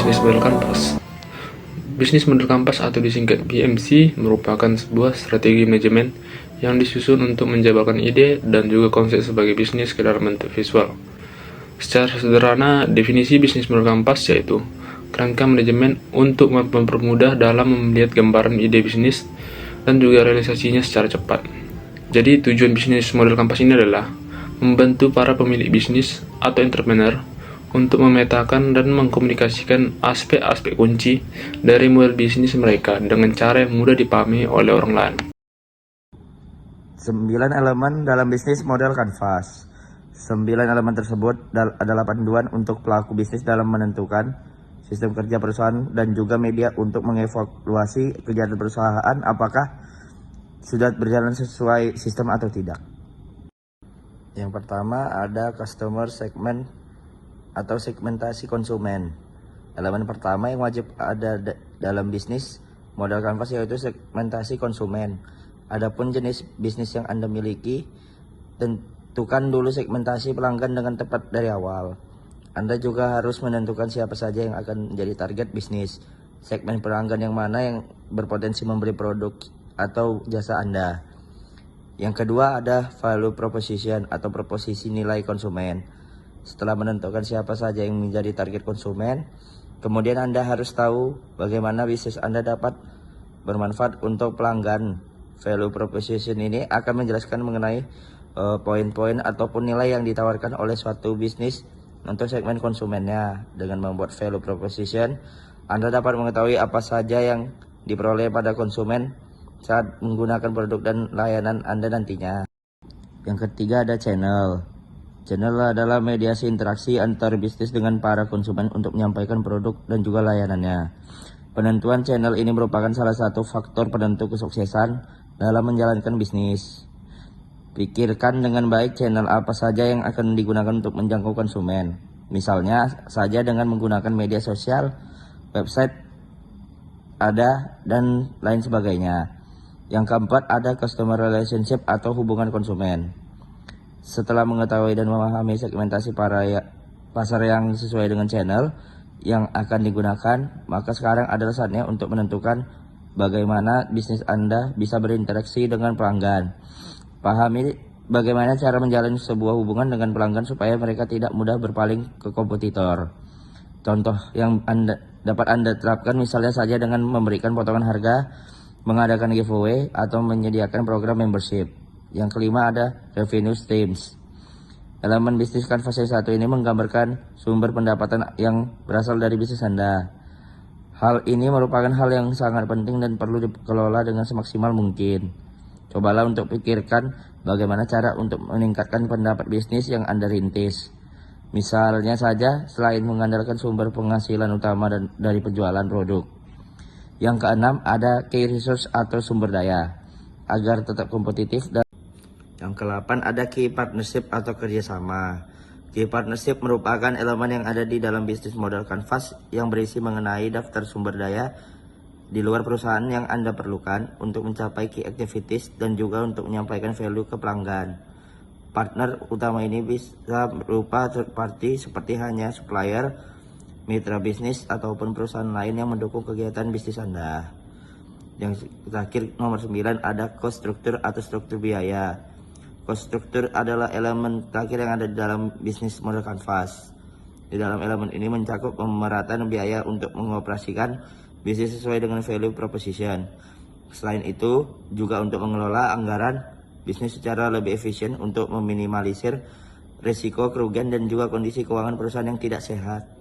bisnis model kanvas. Bisnis model kanvas atau disingkat BMC merupakan sebuah strategi manajemen yang disusun untuk menjabarkan ide dan juga konsep sebagai bisnis ke dalam bentuk visual. Secara sederhana, definisi bisnis model kanvas yaitu kerangka manajemen untuk mempermudah dalam melihat gambaran ide bisnis dan juga realisasinya secara cepat. Jadi tujuan bisnis model kanvas ini adalah membantu para pemilik bisnis atau entrepreneur untuk memetakan dan mengkomunikasikan aspek-aspek kunci dari model bisnis mereka dengan cara yang mudah dipahami oleh orang lain. 9 elemen dalam bisnis model kanvas. 9 elemen tersebut adalah panduan untuk pelaku bisnis dalam menentukan sistem kerja perusahaan dan juga media untuk mengevaluasi kegiatan perusahaan apakah sudah berjalan sesuai sistem atau tidak. Yang pertama ada customer segment atau segmentasi konsumen. Elemen pertama yang wajib ada dalam bisnis model kanvas yaitu segmentasi konsumen. Adapun jenis bisnis yang Anda miliki, tentukan dulu segmentasi pelanggan dengan tepat dari awal. Anda juga harus menentukan siapa saja yang akan menjadi target bisnis. Segmen pelanggan yang mana yang berpotensi membeli produk atau jasa Anda. Yang kedua ada value proposition atau proposisi nilai konsumen. Setelah menentukan siapa saja yang menjadi target konsumen, kemudian Anda harus tahu bagaimana bisnis Anda dapat bermanfaat untuk pelanggan. Value proposition ini akan menjelaskan mengenai poin-poin ataupun nilai yang ditawarkan oleh suatu bisnis untuk segmen konsumennya. Dengan membuat value proposition, Anda dapat mengetahui apa saja yang diperoleh pada konsumen saat menggunakan produk dan layanan Anda nantinya. Yang ketiga ada channel. Channel adalah mediasi interaksi antar bisnis dengan para konsumen untuk menyampaikan produk dan juga layanannya. Penentuan channel ini merupakan salah satu faktor penentu kesuksesan dalam menjalankan bisnis. Pikirkan dengan baik channel apa saja yang akan digunakan untuk menjangkau konsumen. Misalnya saja dengan menggunakan media sosial, website, dan lain sebagainya. Yang keempat ada customer relationship atau hubungan konsumen. Setelah mengetahui dan memahami segmentasi pasar yang sesuai dengan channel yang akan digunakan, maka sekarang adalah saatnya untuk menentukan bagaimana bisnis Anda bisa berinteraksi dengan pelanggan. Pahami bagaimana cara menjalin sebuah hubungan dengan pelanggan supaya mereka tidak mudah berpaling ke kompetitor. Contoh yang dapat Anda terapkan misalnya saja dengan memberikan potongan harga, mengadakan giveaway, atau menyediakan program membership. Yang kelima ada revenue streams. Elemen bisnis kanvas yang satu ini menggambarkan sumber pendapatan yang berasal dari bisnis Anda. Hal ini merupakan hal yang sangat penting dan perlu dikelola dengan semaksimal mungkin. Cobalah untuk pikirkan bagaimana cara untuk meningkatkan pendapat bisnis yang Anda rintis. Misalnya saja selain mengandalkan sumber penghasilan utama dari penjualan produk. Yang keenam ada key resource atau sumber daya agar tetap kompetitif. Yang ke-8 ada key partnership atau kerjasama. Key partnership merupakan elemen yang ada di dalam bisnis model kanvas yang berisi mengenai daftar sumber daya di luar perusahaan yang Anda perlukan untuk mencapai key activities dan juga untuk menyampaikan value ke pelanggan. Partner utama ini bisa berupa third party seperti hanya supplier, mitra bisnis, ataupun perusahaan lain yang mendukung kegiatan bisnis Anda. Yang terakhir nomor 9 ada cost structure atau struktur biaya. Cost structure adalah elemen terakhir yang ada di dalam bisnis model kanvas. Di dalam elemen ini mencakup pemerataan biaya untuk mengoperasikan bisnis sesuai dengan value proposition. Selain itu, juga untuk mengelola anggaran bisnis secara lebih efisien untuk meminimalisir risiko kerugian dan juga kondisi keuangan perusahaan yang tidak sehat.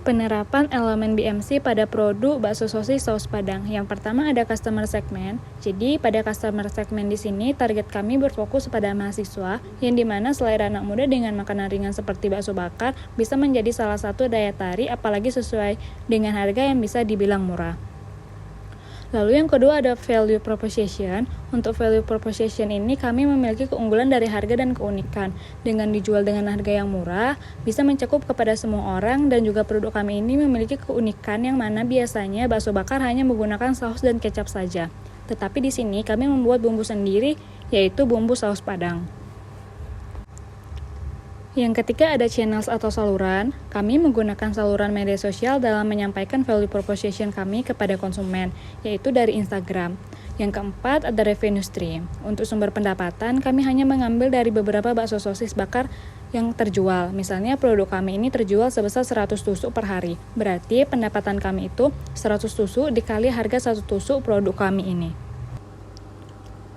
Penerapan elemen BMC pada produk bakso sosis saus Padang. Yang pertama ada customer segment. Jadi pada customer segment di sini target kami berfokus pada mahasiswa yang dimana selera anak muda dengan makanan ringan seperti bakso bakar bisa menjadi salah satu daya tarik apalagi sesuai dengan harga yang bisa dibilang murah. Lalu yang kedua ada value proposition. Untuk value proposition ini kami memiliki keunggulan dari harga dan keunikan. Dengan dijual dengan harga yang murah, bisa mencakup kepada semua orang dan juga produk kami ini memiliki keunikan yang mana biasanya bakso bakar hanya menggunakan saus dan kecap saja. Tetapi di sini kami membuat bumbu sendiri yaitu bumbu saus Padang. Yang ketiga ada channels atau saluran. Kami menggunakan saluran media sosial dalam menyampaikan value proposition kami kepada konsumen, yaitu dari Instagram. Yang keempat ada revenue stream. Untuk sumber pendapatan, kami hanya mengambil dari beberapa bakso sosis bakar yang terjual. Misalnya produk kami ini terjual sebesar 100 tusuk per hari. Berarti pendapatan kami itu 100 tusuk dikali harga 1 tusuk produk kami ini.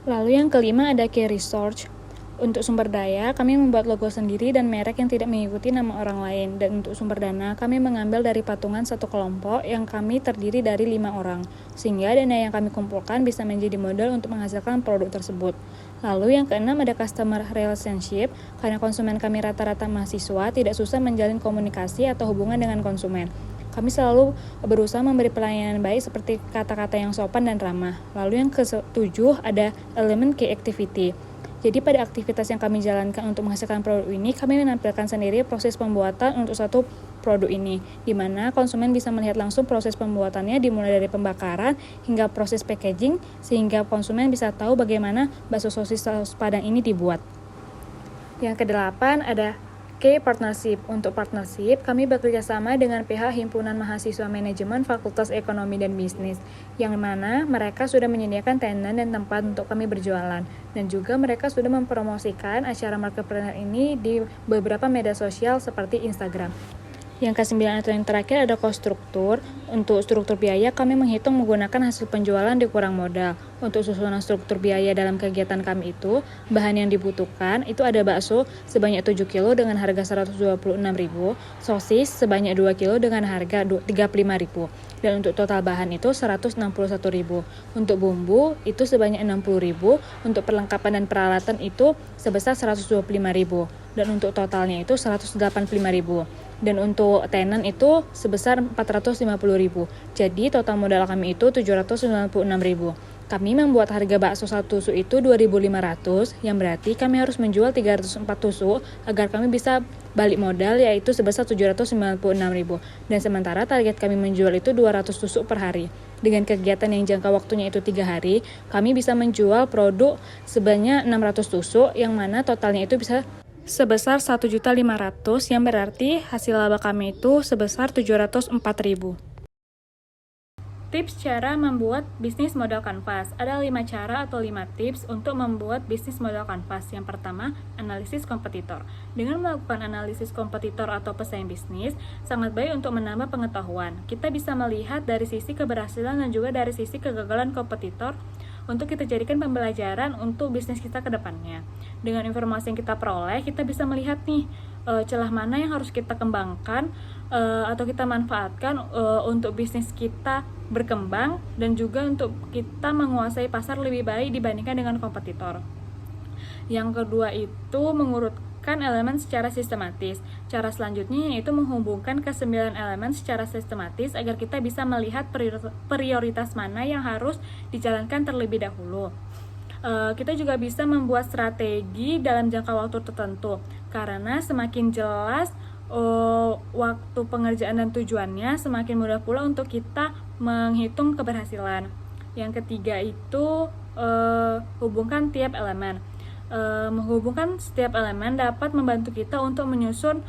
Lalu yang kelima ada key research. Untuk sumber daya, kami membuat logo sendiri dan merek yang tidak mengikuti nama orang lain. Dan untuk sumber dana, kami mengambil dari patungan satu kelompok yang kami terdiri dari 5 orang. Sehingga dana yang kami kumpulkan bisa menjadi modal untuk menghasilkan produk tersebut. Lalu yang keenam ada customer relationship. Karena konsumen kami rata-rata mahasiswa, tidak susah menjalin komunikasi atau hubungan dengan konsumen. Kami selalu berusaha memberi pelayanan baik seperti kata-kata yang sopan dan ramah. Lalu yang ketujuh ada elemen key activity. Jadi pada aktivitas yang kami jalankan untuk menghasilkan produk ini, kami menampilkan sendiri proses pembuatan untuk satu produk ini, di mana konsumen bisa melihat langsung proses pembuatannya dimulai dari pembakaran hingga proses packaging, sehingga konsumen bisa tahu bagaimana bakso sosis saus Padang ini dibuat. Yang kedelapan ada K partnership. Untuk partnership, kami bekerja sama dengan pihak Himpunan Mahasiswa Manajemen Fakultas Ekonomi dan Bisnis, yang mana mereka sudah menyediakan tenan dan tempat untuk kami berjualan, dan juga mereka sudah mempromosikan acara marketpreneur ini di beberapa media sosial seperti Instagram. Yang kesembilan atau yang terakhir ada cost struktur. Untuk struktur biaya, kami menghitung menggunakan hasil penjualan dikurang modal. Untuk susunan struktur biaya dalam kegiatan kami itu, bahan yang dibutuhkan itu ada bakso sebanyak 7 kilo dengan harga 126.000, sosis sebanyak 2 kilo dengan harga 35.000, dan untuk total bahan itu 161.000. Untuk bumbu itu sebanyak 60.000, untuk perlengkapan dan peralatan itu sebesar 125.000, dan untuk totalnya itu 185.000. Dan untuk tenan itu sebesar 450.000. Jadi total modal kami itu 796.000. Kami membuat harga bakso 1 tusuk itu 2.500, yang berarti kami harus menjual 304 tusuk agar kami bisa balik modal, yaitu sebesar 796.000. Dan sementara target kami menjual itu 200 tusuk per hari. Dengan kegiatan yang jangka waktunya itu 3 hari, kami bisa menjual produk sebanyak 600 tusuk, yang mana totalnya itu bisa sebesar 1.500.000, yang berarti hasil laba kami itu sebesar 704.000. Tips cara membuat bisnis modal kanvas. Ada 5 cara atau 5 tips untuk membuat bisnis modal kanvas. Yang pertama, analisis kompetitor. Dengan melakukan analisis kompetitor atau pesaing bisnis, sangat baik untuk menambah pengetahuan. Kita bisa melihat dari sisi keberhasilan dan juga dari sisi kegagalan kompetitor untuk kita jadikan pembelajaran untuk bisnis kita ke depannya. Dengan informasi yang kita peroleh, kita bisa melihat nih celah mana yang harus kita kembangkan atau kita manfaatkan untuk bisnis kita berkembang, dan juga untuk kita menguasai pasar lebih baik dibandingkan dengan kompetitor. Yang kedua itu mengurutkan elemen secara sistematis. Cara selanjutnya yaitu menghubungkan ke-9 elemen secara sistematis agar kita bisa melihat prioritas mana yang harus dijalankan terlebih dahulu. Kita juga bisa membuat strategi dalam jangka waktu tertentu, karena semakin jelas waktu pengerjaan dan tujuannya, semakin mudah pula untuk kita menghitung keberhasilan. Yang ketiga itu hubungkan tiap elemen. Menghubungkan setiap elemen dapat membantu kita untuk menyusun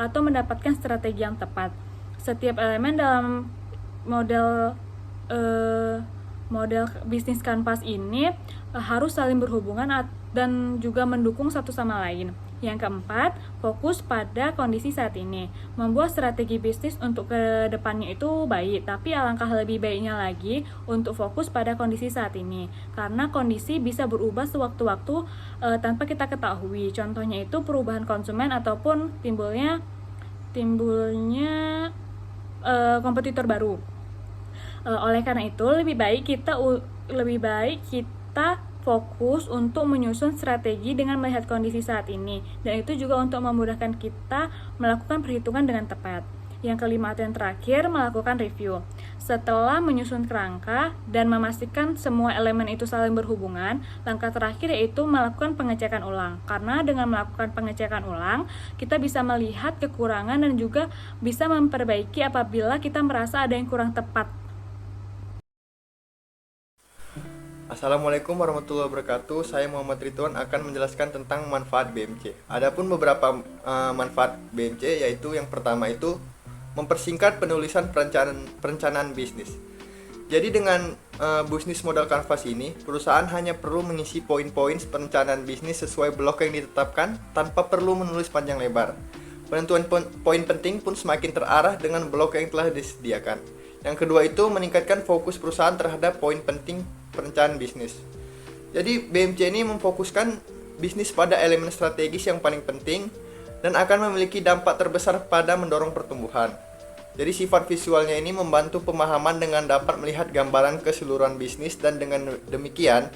atau mendapatkan strategi yang tepat. Setiap elemen dalam model bisnis kanvas ini harus saling berhubungan dan juga mendukung satu sama lain. Yang keempat, fokus pada kondisi saat ini. Membuat strategi bisnis untuk ke depannya itu baik, tapi alangkah lebih baiknya lagi untuk fokus pada kondisi saat ini. Karena kondisi bisa berubah sewaktu-waktu tanpa kita ketahui. Contohnya itu perubahan konsumen ataupun timbulnya kompetitor baru. Oleh karena itu, lebih baik kita fokus untuk menyusun strategi dengan melihat kondisi saat ini, dan itu juga untuk memudahkan kita melakukan perhitungan dengan tepat. Yang kelima atau yang terakhir, melakukan review. Setelah menyusun kerangka dan memastikan semua elemen itu saling berhubungan, langkah terakhir yaitu melakukan pengecekan ulang. Karena dengan melakukan pengecekan ulang, kita bisa melihat kekurangan dan juga bisa memperbaiki apabila kita merasa ada yang kurang tepat. Assalamualaikum warahmatullahi wabarakatuh. Saya Muhammad Ridwan akan menjelaskan tentang manfaat BMC. Adapun beberapa manfaat BMC, yaitu yang pertama itu mempersingkat penulisan perencanaan bisnis. Jadi dengan bisnis modal kanvas ini, perusahaan hanya perlu mengisi poin-poin perencanaan bisnis sesuai blok yang ditetapkan tanpa perlu menulis panjang lebar. Penentuan poin penting pun semakin terarah dengan blok yang telah disediakan. Yang kedua itu meningkatkan fokus perusahaan terhadap poin penting perencanaan bisnis. Jadi BMC ini memfokuskan bisnis pada elemen strategis yang paling penting dan akan memiliki dampak terbesar pada mendorong pertumbuhan. Jadi sifat visualnya ini membantu pemahaman dengan dapat melihat gambaran keseluruhan bisnis dan dengan demikian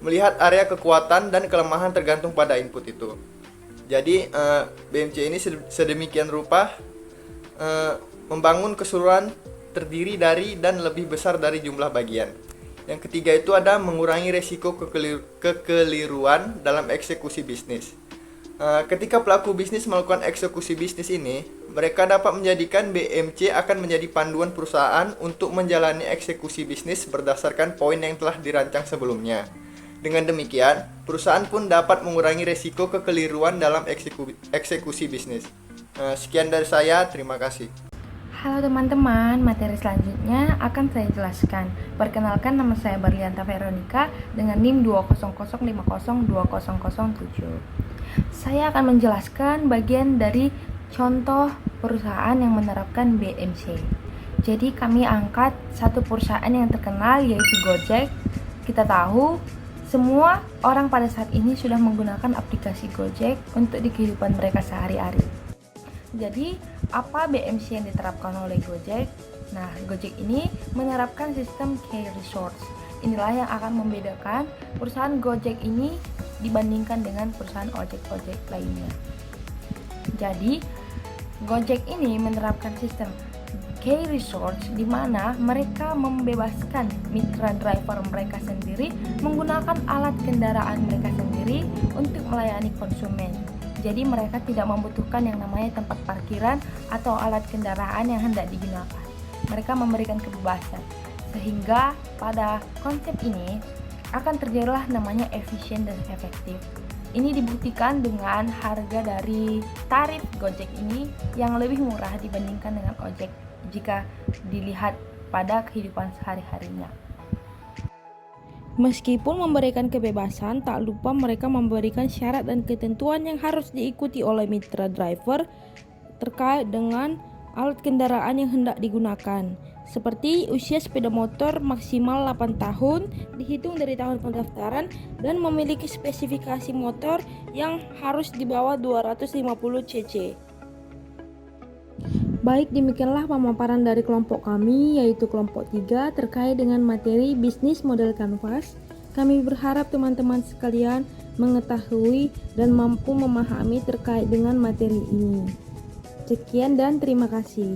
melihat area kekuatan dan kelemahan tergantung pada input itu. Jadi BMC ini sedemikian rupa membangun keseluruhan terdiri dari dan lebih besar dari jumlah bagian. Yang ketiga itu ada mengurangi resiko kekeliruan dalam eksekusi bisnis. Ketika pelaku bisnis melakukan eksekusi bisnis ini, mereka dapat menjadikan BMC akan menjadi panduan perusahaan untuk menjalani eksekusi bisnis berdasarkan poin yang telah dirancang sebelumnya. Dengan demikian, perusahaan pun dapat mengurangi resiko kekeliruan dalam eksekusi bisnis. Sekian dari saya, terima kasih. Halo teman-teman, materi selanjutnya akan saya jelaskan. Perkenalkan, nama saya Berlianta Veronica dengan NIM 200502007. Saya akan menjelaskan bagian dari contoh perusahaan yang menerapkan BMC. Jadi kami angkat satu perusahaan yang terkenal yaitu Gojek. Kita tahu semua orang pada saat ini sudah menggunakan aplikasi Gojek untuk di kehidupan mereka sehari-hari. Jadi, apa BMC yang diterapkan oleh Gojek? Nah, Gojek ini menerapkan sistem K-Resource. Inilah yang akan membedakan perusahaan Gojek ini dibandingkan dengan perusahaan ojek-ojek lainnya. Jadi, Gojek ini menerapkan sistem K-Resource di mana mereka membebaskan mitra driver mereka sendiri menggunakan alat kendaraan mereka sendiri untuk melayani konsumen. Jadi mereka tidak membutuhkan yang namanya tempat parkiran atau alat kendaraan yang hendak digunakan. Mereka memberikan kebebasan. Sehingga pada konsep ini akan terjadilah namanya efisien dan efektif. Ini dibuktikan dengan harga dari tarif Gojek ini yang lebih murah dibandingkan dengan ojek jika dilihat pada kehidupan sehari-harinya. Meskipun memberikan kebebasan, tak lupa mereka memberikan syarat dan ketentuan yang harus diikuti oleh mitra driver terkait dengan alat kendaraan yang hendak digunakan. Seperti usia sepeda motor maksimal 8 tahun, dihitung dari tahun pendaftaran, dan memiliki spesifikasi motor yang harus di bawah 250 cc. Baik, demikianlah pemaparan dari kelompok kami, yaitu kelompok 3 terkait dengan materi bisnis model kanvas. Kami berharap teman-teman sekalian mengetahui dan mampu memahami terkait dengan materi ini. Sekian dan terima kasih.